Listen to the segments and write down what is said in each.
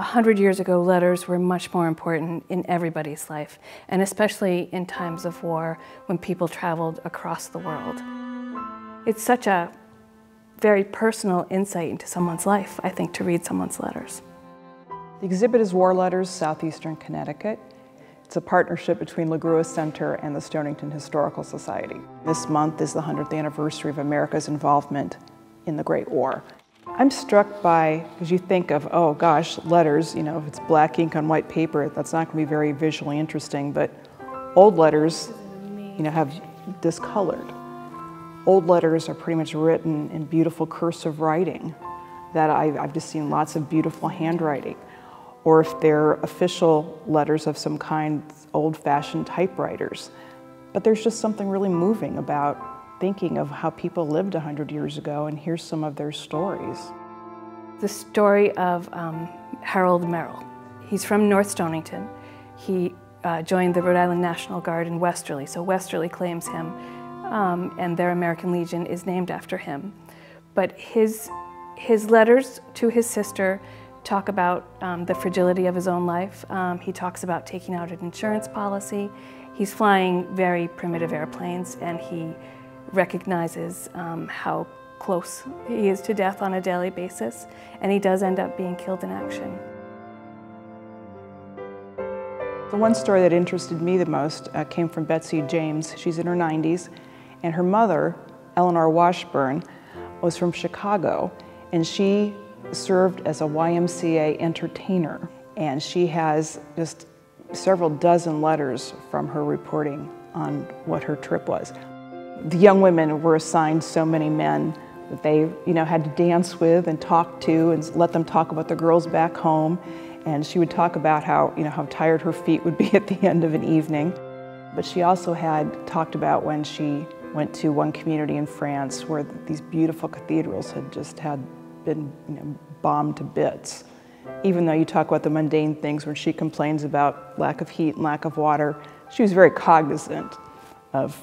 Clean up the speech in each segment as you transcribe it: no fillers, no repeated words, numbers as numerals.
100 years ago, letters were much more important in everybody's life, and especially in times of war when people traveled across the world. It's such a very personal insight into someone's life, I think, to read someone's letters. The exhibit is War Letters, Southeastern Connecticut. It's a partnership between the Grua Center and the Stonington Historical Society. This month is the 100th anniversary of America's involvement in the Great War. I'm struck by, as you think of, oh gosh, letters, if it's black ink on white paper, that's not going to be very visually interesting, but old letters, have discolored. Old letters are pretty much written in beautiful cursive writing that I've just seen lots of beautiful handwriting. Or if they're official letters of some kind, old-fashioned typewriters. But there's just something really moving about thinking of how people lived 100 years ago, and here's some of their stories. The story of Harold Merrill. He's from North Stonington. He joined the Rhode Island National Guard in Westerly, so Westerly claims him, and their American Legion is named after him. But his letters to his sister talk about the fragility of his own life. He talks about taking out an insurance policy. He's flying very primitive airplanes, and he recognizes how close he is to death on a daily basis, and he does end up being killed in action. The one story that interested me the most came from Betsy James. She's in her 90s, and her mother, Eleanor Washburn, was from Chicago, and she served as a YMCA entertainer, and she has just several dozen letters from her reporting on what her trip was. The young women were assigned so many men that they, had to dance with and talk to and let them talk about the girls back home. And she would talk about how, how tired her feet would be at the end of an evening. But she also had talked about when she went to one community in France where these beautiful cathedrals had just been bombed to bits. Even though you talk about the mundane things where she complains about lack of heat and lack of water, she was very cognizant of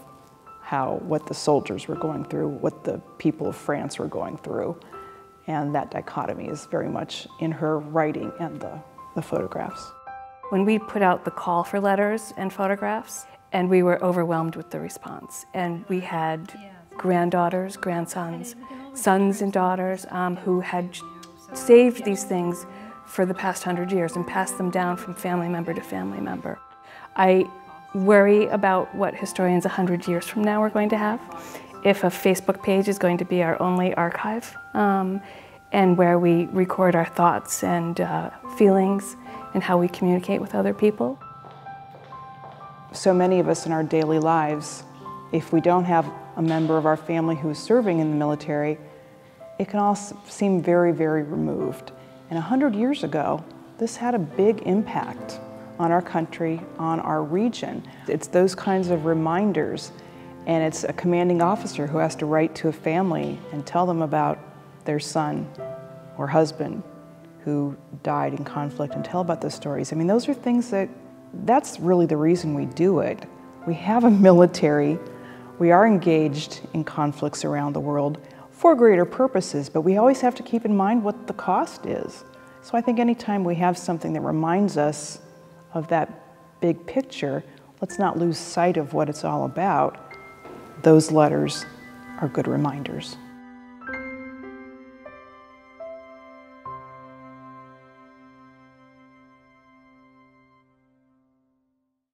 what the soldiers were going through, what the people of France were going through. And that dichotomy is very much in her writing and the photographs. When we put out the call for letters and photographs, and we were overwhelmed with the response. And we had granddaughters, grandsons, sons and daughters who had saved these things for the past 100 years and passed them down from family member to family member. I worry about what historians 100 years from now are going to have, if a Facebook page is going to be our only archive, and where we record our thoughts and feelings and how we communicate with other people. So many of us in our daily lives, if we don't have a member of our family who is serving in the military, it can all seem very, very removed. And 100 years ago, this had a big impact on our country, on our region. It's those kinds of reminders, and it's a commanding officer who has to write to a family and tell them about their son or husband who died in conflict and tell about those stories. I mean, those are things that's really the reason we do it. We have a military, we are engaged in conflicts around the world for greater purposes, but we always have to keep in mind what the cost is. So I think anytime we have something that reminds us of that big picture, let's not lose sight of what it's all about. Those letters are good reminders.